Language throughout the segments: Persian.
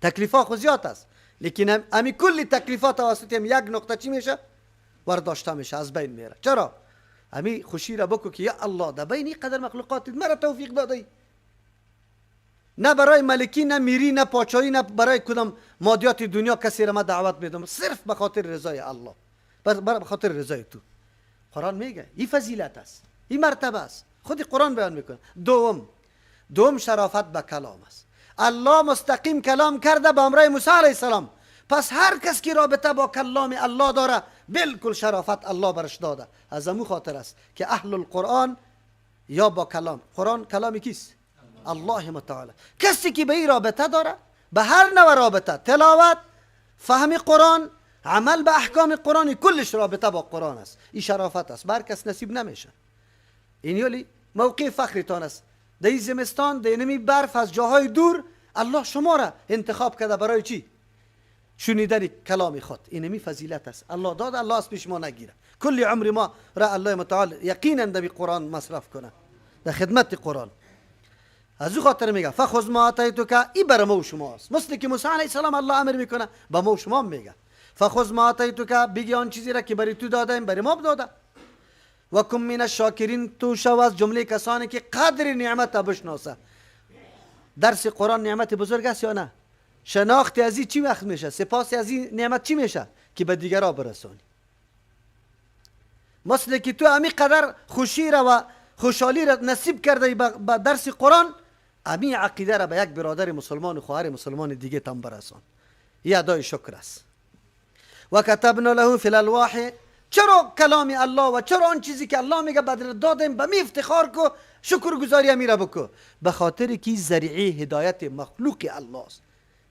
تکلیفات خود زیاد است، لیکن امی کلی تکلیفات توسط یک نقطه چی میشه؟ ورداشته میشه، از بین میره. چرا؟ امی خوشی را بکو که یا الله در بین قدر مخلوقات مرا توفیق دادی، نه برای ملکی، نه میری، نه پاچایی، نه برای کدام مادیات دنیا کسی را من دعوت میدم، صرف به خاطر رضای الله، به خاطر رضای تو. قرآن میگه این فضیلت است، این مرتبه است، خود قرآن بیان میکنه. دوم شرافت به کلام است. الله مستقیم کلام کرده به امرای موسی علیه السلام، پس هر کس که رابطه با کلام الله داره بالکل شرافت الله برش داده. از امو خاطر است که اهل القرآن یا با قرآن کلامی کیست؟ الله متعال. کسی که به این رابطه داره، به هر نوع رابطه، تلاوت، فهم قرآن، عمل به احکام قرآن، کلش رابطه با قرآن است. این شرافت است، بر کس نصیب نمیشه. این یولی موقع فخرتان است. در این زمستان، در نمی برف از جاهای دور الله شما را انتخاب کرده برای چی؟ شنیدن کلام خود. اینمی فضیلت است. الله داد، الله از پیش ما نگیره. کل عمر ما را الله متعال یقینا در قرآن مصرف کنه، در خدمت قرآن. از او خاطر میگه فخذ ما آتیتک، این بر ما و شماست. مثل که موسی علیه السلام الله امر میکنه، با ما و شما میگه فخذ ما آتیتک، بگی آن چیزی را که برای تو دادم برای ما داده. و کن من الشاکرین، تو شو از جمله کسانی که قدر نعمت بشناسه. درس قرآن نعمت بزرگ است یا نه؟ شناخت از این چی وقت میشه؟ سپاس از این نعمت چی میشه؟ که به دیگرها برسانی. مثل که تو امی قدر خوشی را و خوشحالی را نصیب کرده با درس قرآن، امی عقیده را به یک برادر مسلمان و خواهر مسلمان دیگه تام برسان. یه ادای شکر است. و کتبنا له فی الالواح، چرا کلام الله و چرا آن چیزی که الله میگه بدر دادیم به می افتخار کو، شکر گزاری امیره بکو. به خاطر که ذریعه هدایت مخلوق الله است.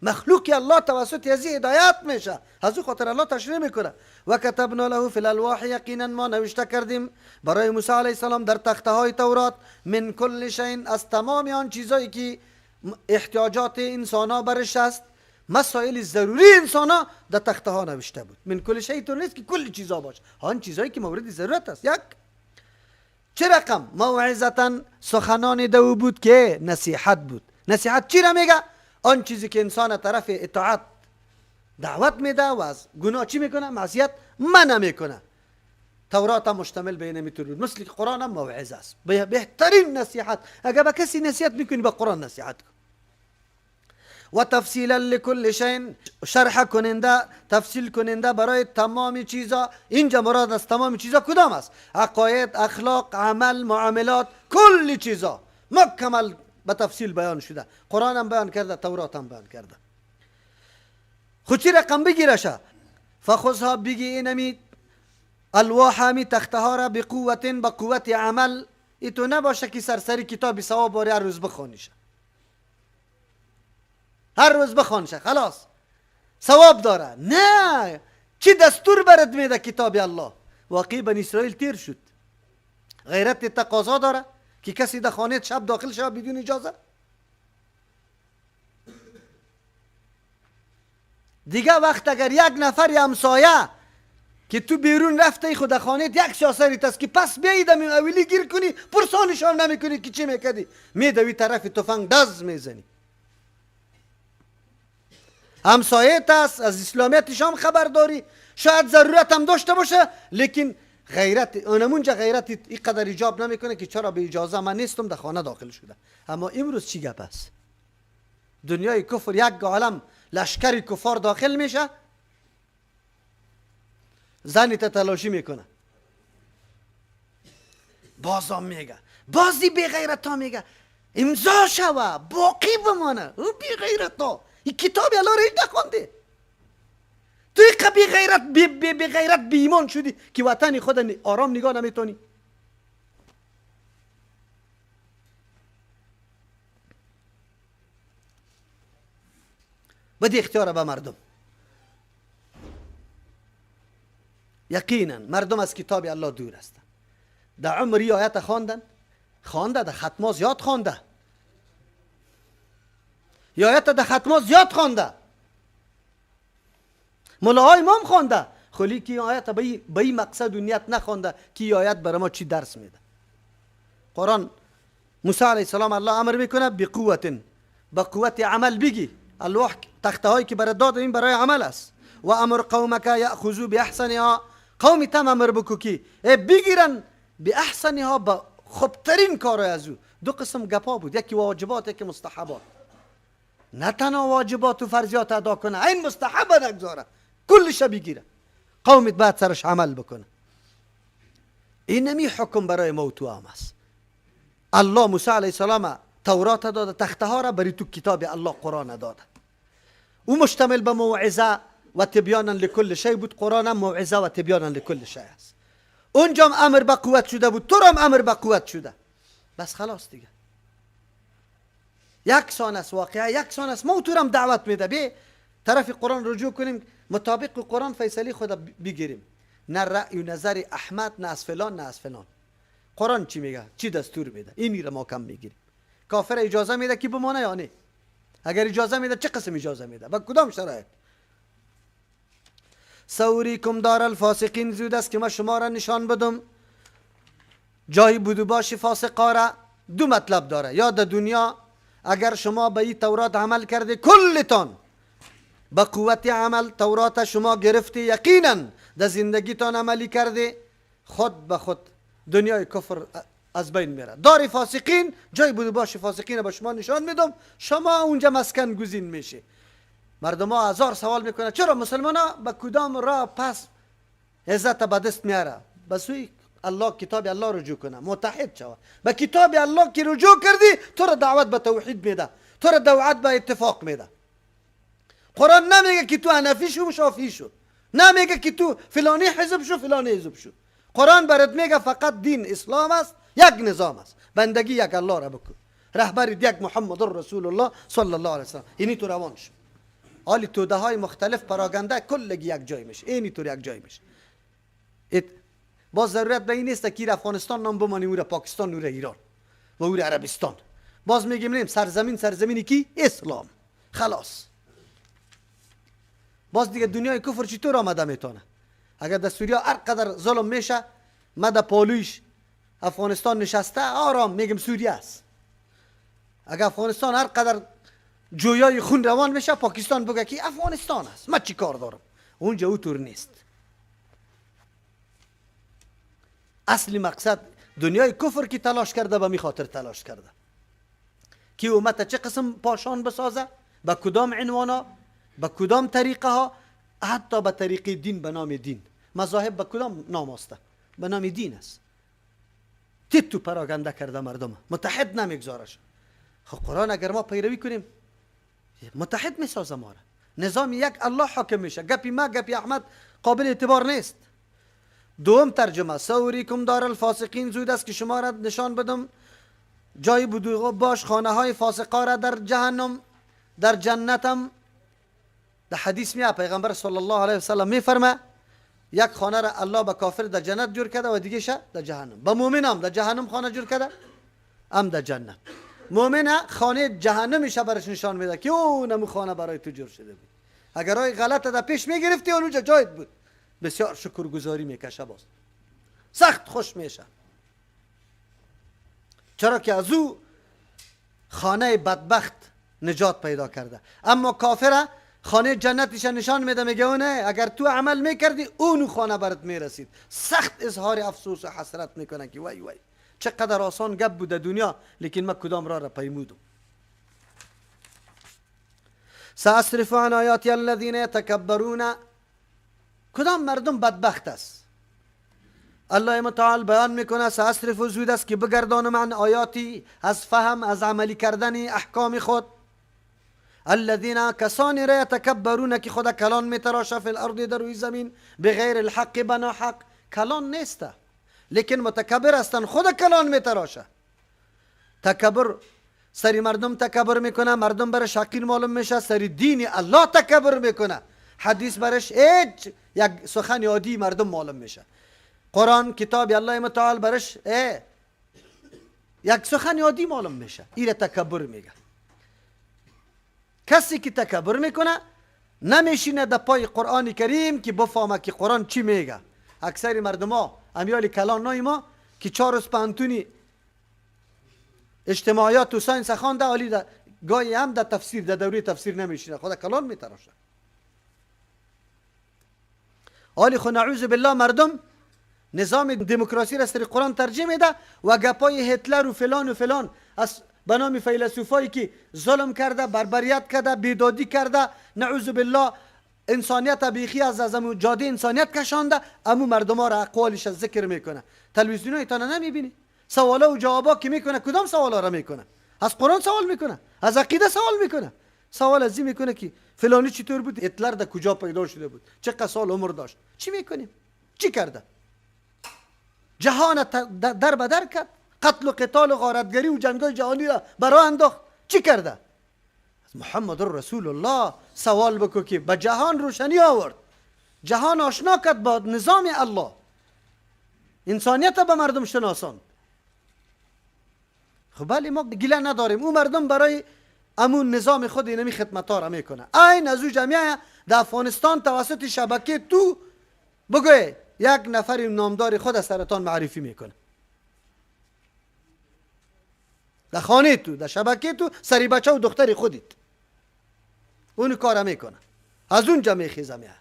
مخلوق الله توسط از هدایت میشه، از او خاطر الله تشریح میکنه. و کتبنا له فی الالواح، یقینا ما نوشته کردیم برای موسی علیه السلام در تخته های تورات، من کل شیء، از تمام آن چیزایی که احتیاجات انسان ها برش است، مسائل ضروری انسان ها در تخته ها نوشته بود. من کل شیء تو نیست که کل چیزا باشه، آن چیزایی که مورد ضرورت است. یک چه رقم؟ موعظتا، سخنان دو بود که نصیحت بود. نصیحت چی را میگه؟ آن چیزی که انسان طرف اطاعت دعوت میده و از گناه چی میکنه؟ معصیت منع میکنه. تورات هم مشتمل به اینمی بود، مثل که قرآن هم موعظه است، بهترین نصیحت. اگر به کسی نصیحت میکنی به قرآن نصیحت کن. و تفصیلا لکل شیء، شرح کننده، تفصیل کننده برای تمام چیزا. اینجا مراد از تمام چیزا کدام است؟ عقاید، اخلاق، عمل، معاملات، کل چیزا مکمل به تفصیل بیان شده. قرآن هم بیان کرده، تورات هم بیان کرده. خود چی رقم بگیرشه؟ فخذها، بگی اینمی الواح، همی تخته ها را بقوت، با قوت عمل. ای تو نباشه که سرسری کتاب ثواب باری هر روز بخونیشه، هر روز بخونشه خلاص ثواب داره. نه، چی دستور برد میده کتاب الله؟ واقعی بنی اسرائیل تیر شد. غیرت تقاضا داره که کسی در خانه شب داخل شود بدون اجازه؟ دیگه وقت اگر یک نفر همسایه که تو بیرون رفته خود خانه یک شاسری است که پس بیایید من اولی گیر کنی، پرسانشان نمی کنی که چی میکردی، میدوی طرف تفنگ دز میزنی. همسایه است، از اسلامیتش هم خبر داری، شاید ضرورت هم داشته باشه، لیکن غیرت اونمونجا غیرت این قدر ایجاب نمیکنه که چرا به اجازه من نیستم در خانه داخل شده. اما امروز چی گپ است؟ دنیای کفر یک عالم لشکر کفار داخل میشه، زنی تلاشی میکنه، بازم میگه، بازی بی غیرت ها میگه امضا شوه باقی بمانه. او بی غیرت ها این کتاب الله را نخونده، توی بی غیرت بی غیرت بی ایمان شدی که وطن خود آرام نگاه نمیتونی. بده اختیار به مردم. یقینا مردم از کتاب الله دور هستند. در عمری آیت خوانده، در ختمه زیاد خوانده، یا آیت در ختمه زیاد خوانده، ملاهای امام خوانده، خلی که آیت به این مقصد و نیت نخوانده که این آیت برای ما چی درس میده. قرآن موسی علیه السلام الله امر میکنه بقوت، با قوت عمل بگی. الواح تخته هایی که برای داد این برای عمل است. و امر قومک یأخذوا باحسنها، قوم تم امر بکو که بگیرن باحسنها، با خوبترین کارای از او. دو قسم گپا بود، یکی واجبات یکی مستحبات. نه تنها واجبات و فرضیات ادا کنه، این مستحب نگذاره، کلش بگیره. قومت باید سرش عمل بکنه. این نمی حکم برای موضوع هم است. الله موسی علیه السلام تورات داده، تخته ها را بری تو کتاب الله قرآن داده. او مشتمل به موعظه و تبیانا لکل شی بود. قرآن هم موعظه و تبیانا لکل شی است. اونجا هم امر به قوت شده بود، تو هم امر به قوت شده. بس خلاص دیگه یکسان است، واقعا یکسان است. ما تو هم دعوت میده به طرف قرآن رجوع کنیم، مطابق قرآن فیصله خود بگیریم، نه رأی و نظر احمد، نه از فلان نه از فلان. قرآن چی میگه، چی دستور میده، اینی را ما کم میگیریم. کافر اجازه میده که بمانه یا نه؟ اگر اجازه میده چه قسم اجازه میده، با کدام شرایط؟ سوریکم دار الفاسقین، زود است که ما شما را نشان بدم جایی بودو باش فاسقا را. دو مطلب داره، یا در دنیا اگر شما به این تورات عمل کرده، کلتان با قوت عمل تورات شما گرفته، یقینا در زندگیتان عملی کرده، خود به خود دنیای کفر از بین میره. دار فاسقین، جای بودو باش فاسقین با شما نشان میدم، شما اونجا مسکن گزین میشه. مردم ها هزار سوال میکنه چرا مسلمان ها به کدام راه پس عزت به دست میاره؟ به سوی الله، کتاب الله رجوع کنه، متحد شوه. به کتاب الله که رجوع کردی، تو را دعوت به توحید میده، تو را دعوت به اتفاق میده. قرآن نمیگه که تو حنفی شو شافعی شو، نمیگه که تو فلانی حزب شو فلانی حزب شو. قرآن برات میگه فقط دین اسلام است، یک نظام است، بندگی یک الله را بکن، رهبری یک محمد رسول الله صلی الله علیه وسلم. اینی تو روان شو. حالی توده های مختلف پراگنده کلگی یک جای میشه، اینی طور یک جای میشه. باز ضرورت به این نیست که افغانستان نام بمانی، او را پاکستان، او را ایران و او را عربستان. باز میگیم نیم سرزمینی کی؟ اسلام. خلاص. باز دیگه دنیای کفر چطور آمده میتونه؟ اگر در سوریه هر قدر ظلم میشه، ما در پالویش افغانستان نشسته آرام میگم سوریه است. اگر افغانستان هر قدر جویای خون روان میشه، پاکستان بگه که افغانستان است، من چی کار دارم؟ اونجا او طور نیست. اصلی مقصد دنیای کفر که تلاش کرده، به می خاطر تلاش کرده که امت چه قسم پاشان بسازه، به کدام عنوانا، به کدام طریقه ها، حتی به طریقه دین، به نام دین. مذاهب به کدام نام است؟ به نام دین است. تو پراگنده کرده مردم، متحد نمیگذارش. خب قرآن اگر ما پیروی کنیم متحد میسازه ما را. نظام یک الله حاکم میشه. گپی ما گپی احمد قابل اعتبار نیست. دوم ترجمه، سوریکم دار الفاسقین، زود است که شما را نشان بدم جای بودو باش خانه های فاسقا را در جهنم. در جنتم در حدیث میاد پیغمبر صلی الله علیه وسلم میفرمه یک خانه را الله به کافر در جنت جور کرده و دیگه شه در جهنم. به مؤمن هم در جهنم خانه جور کرده، هم در جنت. مؤمن خانه جهنمش برش نشان میده که اون خانه برای تو جور شده بود. اگر های غلط در پیش میگرفتی اونجا جایت بود. بسیار شکرگزاری میکشه، باز سخت خوش میشه، چرا که از او خانه بدبخت نجات پیدا کرده. اما کافر خانه جنتش نشان میده، میگه اونه اگر تو عمل میکردی اون خانه برات میرسید. سخت اظهار افسوس و حسرت میکنه که وای وای چقدر آسان گپ بوده دنیا، لیکن ما کدام راه را پیمودم. سأصرف عن آیاتی الذین یتکبرون، کدام مردم بدبخت است؟ الله متعال بیان میکنه سأصرف، زود است که بگردانم عن آیاتی، از فهم، از عملی کردن احکام خود. الذین، کسانی را یتکبرون که خود کلان میتراشه، فی الارض، در روی زمین، بغیر الحق، بنا حق. کلان نیسته لیکن متکبر هستن، خود کلان میتراشه. تکبر سری مردم تکبر میکنه، مردم برش حقیر معلوم میشه، سری دین الله تکبر میکنه، حدیث برش هیچ یک سخن عادی مردم معلوم میشه. قرآن کتاب الله متعال برش یک سخن عادی معلوم میشه. این تکبر میگه. کسی که تکبر میکنه نمیشینه در پای قرآن کریم که بفهمه که قرآن چی میگه. اکثر مردم ها امیال کلان نای ما که 4 روز پانتونی اجتماعیات و ساینس خوانده، حالی گاهی هم در تفسیر، در دوره تفسیر نمیشینه، خدا کلان میتراشه. حالی خو نعوذ بالله مردم نظام دموکراسی را سر قرآن ترجمه میده و گپای هتلر و فلان و فلان از به نام فیلسوفایی که ظلم کرده، بربریت کرده، بیدادی کرده، نعوذ بالله انسانیت بیخی از امو جاده انسانیت کشانده، امو مردم ها را اقوالش از ذکر میکنه. تلویزیون ها ایتانا نمیبینی؟ سوالا و جوابا که میکنه کدام سوالا را میکنه؟ از قرآن سوال میکنه، از عقیده سوال میکنه. سوال ازی میکنه که فلانی چطور بود، هتلر در کجا پیدا شده بود، چقدر سال عمر داشت، چی میکنیم، چی کرده؟ جهان در بدر کرد، قتل و قتال و غارتگری و جنگای جهانی را برای انداخت، چی کرده؟ محمد رسول الله سوال بکو که به جهان روشنی آورد، جهان آشنا کرد با نظام الله، انسانیت به مردم شناساند. خب بله ما گله نداریم، او مردم برای امون نظام خود اینمی خدمت ها را میکنه. این از او جمعه در افغانستان توسط شبکه تو بگوی یک نفر نامدار خود از سرطان معرفی میکنه، در خانه تو، در شبکه تو، سری بچه و دختری خودیت اون کار میکنه، از اون جمعه خیزمه.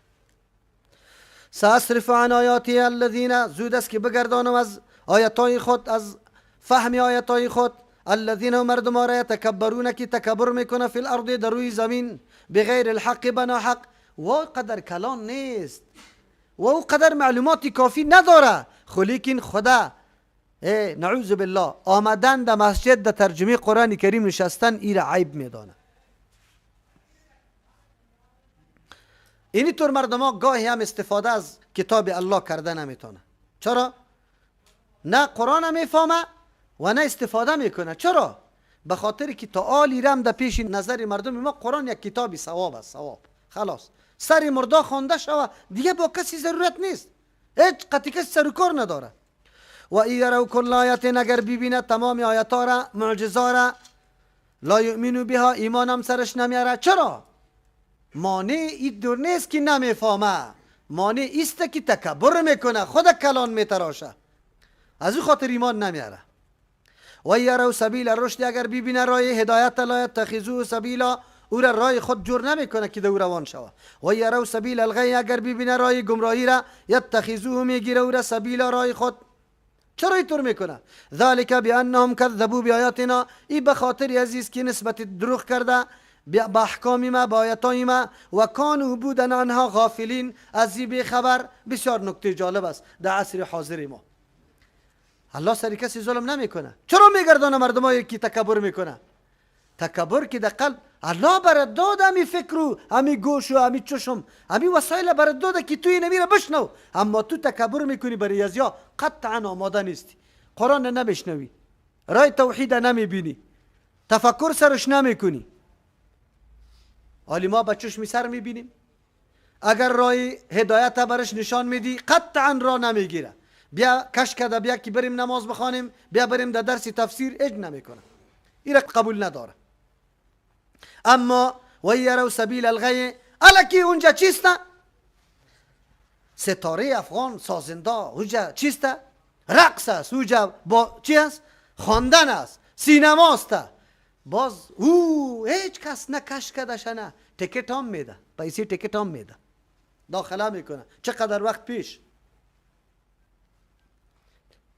سأصرف عن آیاتی الذین، زود است که بگردانم از آیاتای خود، از فهم آیاتای خود، الذین مردم را یتکبرون که تکبر میکنه فی الارض در روی زمین، بغیر الحق بنا حق، و قدر کلان نیست و او قدر معلوماتی کافی نداره. خو لیکن خدا نعوذ بالله آمدن در مسجد در ترجمه قرآن کریم نشستن ای را عیب میدانه. اینی طور مردم ها گاهی هم استفاده از کتاب الله کرده نمیتونه. چرا؟ نه قرآن میفهمه و نه استفاده میکنه. چرا؟ به خاطر که تعالی رم در پیش نظر مردم ما قرآن یک کتابی ثواب است، ثواب خلاص سری مردا خوانده شوه دیگه با کسی ضرورت نیست، هیچ قطعی کسی سر و کار نداره. و ایرو کل آیت، اگر ببینه تمام آیاتا را، معجزه را، لا یؤمنو بها، ایمان هم سرش نمیاره. چرا؟ مانع این دور نیست که نمیفهمه، مانع ایست که تکبر میکنه، خود کلان میتراشه، از او خاطر ایمان نمیاره. و یرو سبیل الرشد، اگر ببینه راه هدایت، لا یتخذوه سبیلا، او را راه خود جور نمیکنه که دو روان شوه. و یرو سبیل الغی، اگر ببینه راه گمراهی را، یتخذوه میگیره او را سبیلا، راه خود. چرا اینطور میکنه؟ ذالک بانهم کذبوا بآیاتنا، این به خاطر عزیز که نسبت دروغ کرده با احکام ما، با آیاتای ما، و کانوا بودن عنها غافلین، از این خبر. بسیار نکته جالب است در عصر حاضر ما. الله سری کسی ظلم نمیکنه، چرا میگردانه مردمایی که تکبر میکنه؟ تکبر که در قلب الله برات داده، همی فکر و همی گوش و همی چشم، همی وسایل برات داده که توی نمیره بشنو، اما تو تکبر میکنی برای ازیا، قطعا آماده نیستی، قرآن نمیشنوی، رای توحید نمیبینی، تفکر سرش نمیکنی. حالی ما به چشم سر میبینیم، اگر رای هدایت برش نشان میدی قطعا را نمیگیره. بیا کش کده، بیا که بریم نماز بخوانیم، بیا بریم در درس تفسیر، اج نمیکنه، این را قبول نداره. اما و یرو سبیل الغی، الکی اونجا چیسته؟ ستاره افغان سازنده اونجا چیسته؟ رقص است اونجا، با چی است؟ خواندن است، سینماست. باز او هیچ کس نه کش کدش، نه تکت هم میده، پیسی تکت هم میده، داخله میکنه. چقدر وقت پیش،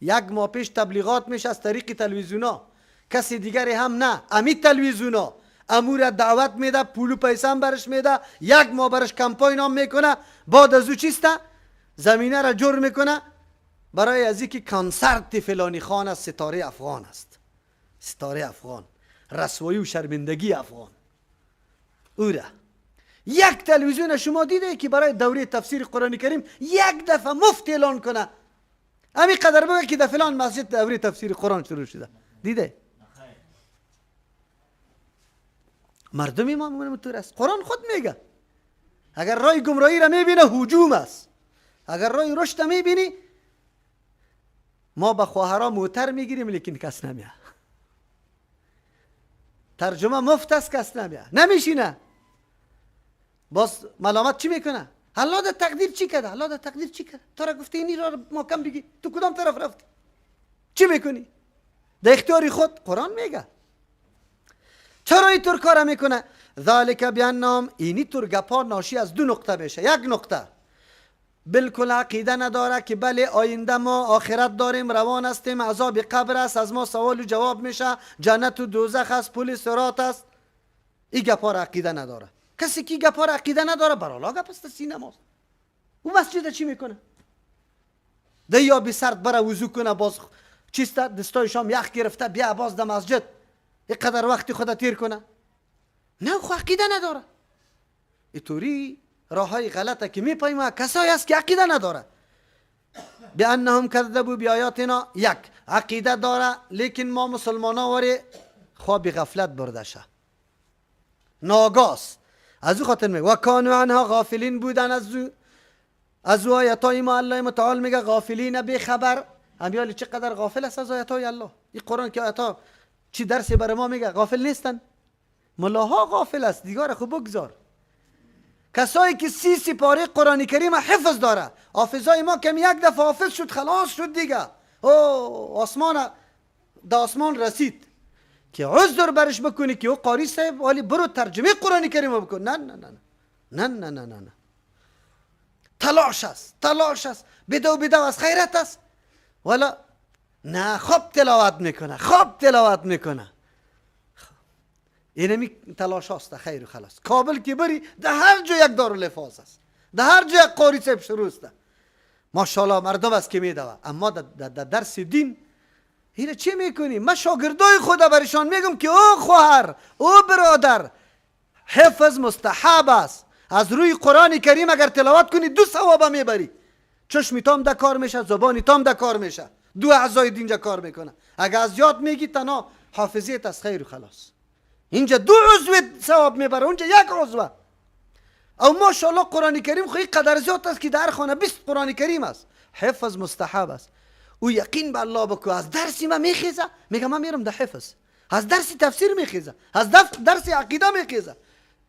یک ماه پیش تبلیغات میشه از طریق تلویزیونا، کسی دیگری هم نه، امی تلویزیونا امور دعوت میده، پول و پیسه هم برش میده، یک ماه برش کمپاین هم میکنه. بعد از او چیسته؟ زمینه را جور میکنه برای از اینکه کنسرت فلانی خان است، ستاره افغان است، ستاره افغان، رسوایی و شرمندگی افغان. او را یک تلویزیون شما دیده که برای دوره تفسیر قرآن کریم یک دفعه مفت اعلان کنه امی قدر بگه که در فلان مسجد دوره تفسیر قرآن شروع شده؟ دیده؟ مردمی ما منطور است. قرآن خود میگه اگر رای گمراهی را میبینه هجوم است، اگر رای رشد میبینی، ما به خواهرها موتر میگیریم لیکن کس نمیه، ترجمه مفت است، کس نمیه، نمیشینه. باز ملامت چی میکنه؟ الله در تقدیر چی کرده؟ الله در تقدیر چی کرده؟ تو را گفته اینی را محکم بگی، تو کدام طرف رفتی؟ چی میکنی؟ در اختیار خود. قرآن میگه چرا اینطور کار میکنه؟ ذالک بانهم، اینی طور گپا ناشی از دو نقطه میشه. یک نقطه بالکل عقیده نداره که بله آینده ما آخرت داریم، روان هستیم، عذاب قبر است، از ما سوال و جواب میشه، جنت و دوزخ است، پل صراط است. این گپا را عقیده نداره. کسی که گپا را عقیده نداره برالا گپ است سینه ماست. او مسجد چی میکنه؟ ده یا بی سرد بره وضو کنه، باز چیست دستای شام یخ گرفته بیا باز در مسجد اینقدر وقتی خود تیر کنه؟ نه، خو عقیده نداره. اینطوری راه های غلطه که میپاییم کسایی است که عقیده نداره. بانهم کذبوا بیااتنا، یک عقیده داره لیکن ما مسلمان ها وری خواب غفلت برده شه، ناگاست. از او خاطر میگه و کانوا عنها غافلین بودن. از او آیاتای ما الله متعال میگه غافلین بی خبر. امیالی چقدر غافل است از آیاتای الله. این قرآن که آیاتا چی درسی برای ما میگه؟ غافل نیستن. ملاها غافل است دیگه، خب بگذار. کسایی که 30 سپاره قرآن کریم حفظ داره، حافظای ما کم یک دفعه حافظ شد خلاص شد دیگه، آسمان دا آسمان رسید که عذر برش بکنی که او قاری صاحب ولی برو ترجمه قرآن کریم بکن. نه نه نه نه نه نه نه نه، تلاش است بدو از خیرت است، ولی نه خوب تلاوت میکنه اینمی تلاش هاست. خیر و خلاص کابل که بری ده هر جا یک دارالحفاظ است، ده هر جا یک قاری صاحب شروع است. ماشاءالله مردم است که میدوه. اما در درس دین اینه چی میکنی؟ من شاگردای خدا برشان میگم که او خواهر او برادر حفظ مستحب است. از روی قرآن کریم اگر تلاوت کنی 2 ثواب میبری. چشمی تام ده کار میشه، زبانی تام ده کار میشه، 2 اعضای دینجا کار میکنه. اگر از یاد میگی تنها حافظیت از خیر و خلاص. اینجا 2 عضو ثواب میبره، اونجا 1 عضو. او ماشاءالله قرآن کریم خیلی قدر زیاد است که در خانه 20 قرآن کریم است. حفظ مستحب است. او یقین به الله بکو. از درسی من میخیزه، میگه من میرم در حفظ. از درسی تفسیر میخیزه، از درسی عقیده میخیزه.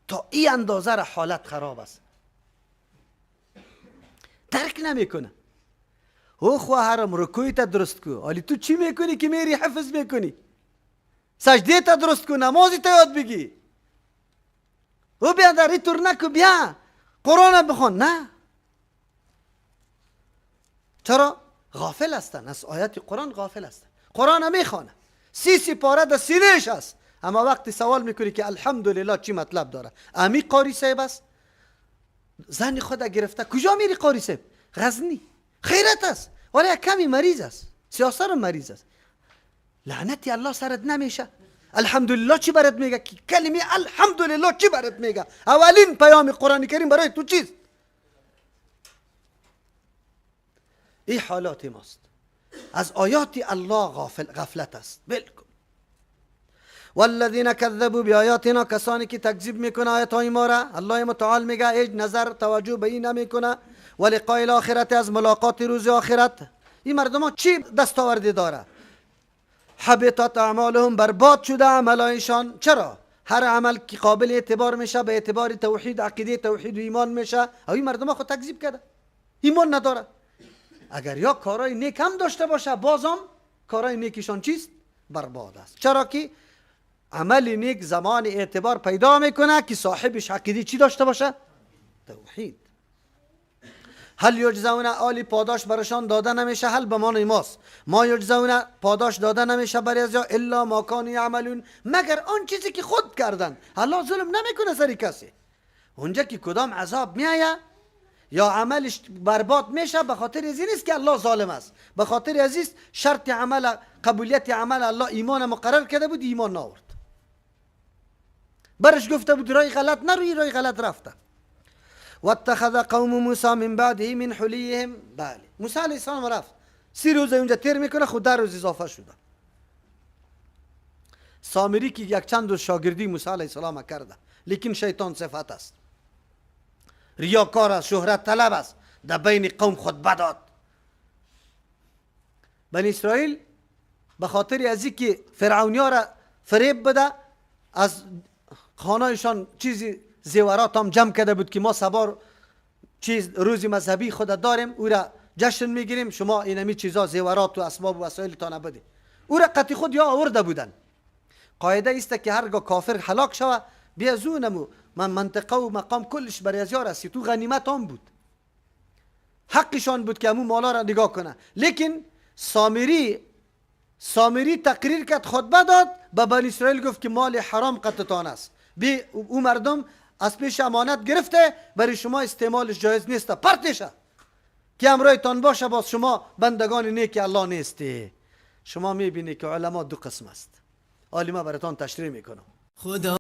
تا این اندازه را حالت خراب است، درک نمیکنه. او خواهرم رکوعی تا درست کو. حالی تو چی میکنی که میری حفظ میکنی؟ سجده تا درست کو، نمازی تا یاد بگی. او بیا در این طور نکو، بیا قرآن بخون. نه، چرا؟ غافل هستن از آیات قرآن، غافل هستن. قرآن میخوانه 30 سپاره در سینهش است، اما وقتی سوال میکنی که الحمدلله چی مطلب داره؟ امی قاری صاحب است، زن خود گرفته. کجا میری قاری صاحب؟ غزنی. خیرت است ولی کمی مریض است، سیاسر مریض است. لعنتی الله سرت نمیشه. الحمدلله چی برات میگه؟ کلمه الحمدلله چی برات میگه؟ اولین پیام قرآن کریم برای تو چیست؟ این حالات ماست. از آیات الله غفلت است. بالکل. والذین کذبوا بآیاتنا، کسانی که تکذیب میکنه آیاتهای ما را، الله متعال میگه هیچ نظر توجه به این نمیکنه. و لقاء الاخرت، از ملاقات روز آخرت. این مردم ها چی دستاوردی داره؟ حبطت اعمالهم، برباد شده عملایشان. چرا؟ هر عمل که قابل اعتبار میشه به اعتبار توحید، عقیده توحید و ایمان میشه. این مردم ها خود تکذیب کرده، ایمان نداره. اگر یا کارای نیک هم داشته باشه بازم کارای نیکشان چیست؟ برباد است. چرا که عمل نیک زمان اعتبار پیدا میکنه که صاحبش عقیده چی داشته باشه؟ توحید. هل یجزون، آلی پاداش برشان داده نمیشه. هل به معنی ماست. ما یجزون، پاداش داده نمیشه برای ازیا الا ما کانوا یعملون، مگر آن چیزی که خود کردن. الله ظلم نمیکنه سری کسی. اونجا که کدام عذاب میایه یا عملش برباد میشه، به خاطر از این نیست که الله ظالم است، به خاطر از این شرط عمل، قبولیت عمل الله ایمان مقرر کرده بود، ایمان نآورد. برش گفته بود رای غلط نروی، رای غلط رفته. واتخذ قوم موسی من بعده من حلیهم. بله، موسی علیه السلام رفت 30 روز اونجا تیر میکنه، خود 10 روز اضافه شده. سامری که یک چند روز شاگردی موسی علیه السلام کرده، لیکن شیطان صفت است، ریاکار است، شهرت طلب است، در بین قوم خطبه داد. بنی اسرائیل به خاطر از اینکه فرعونیا را فریب بده، از خانهایشان چیزی زیورات هم جمع کرده بود که ما سبار چیز روزی مذهبی خود داریم، او را جشن میگیریم، شما اینمی چیزا زیورات و اسباب و وسایل تا نبده. او را قطعی خود یا آورده بودن. قاعده است که هرگاه کافر هلاک شوه بیا زونمو من منطقه و مقام کلش برای از یار هستی، تو غنیمت هم بود، حقشان بود که همون مالا را نگاه کنه. لیکن سامری تقریر کرد، خطبه داد، به بنی اسرائیل گفت که مال حرام قطعتان است، بی او مردم از پیش امانت گرفته، برای شما استعمالش جایز نیست، پرتشه که امرایتان باشه، باز شما بندگان نیک الله نیستی. شما میبینی که علما دو قسم است. عالما براتان تشریح میکنم. خدا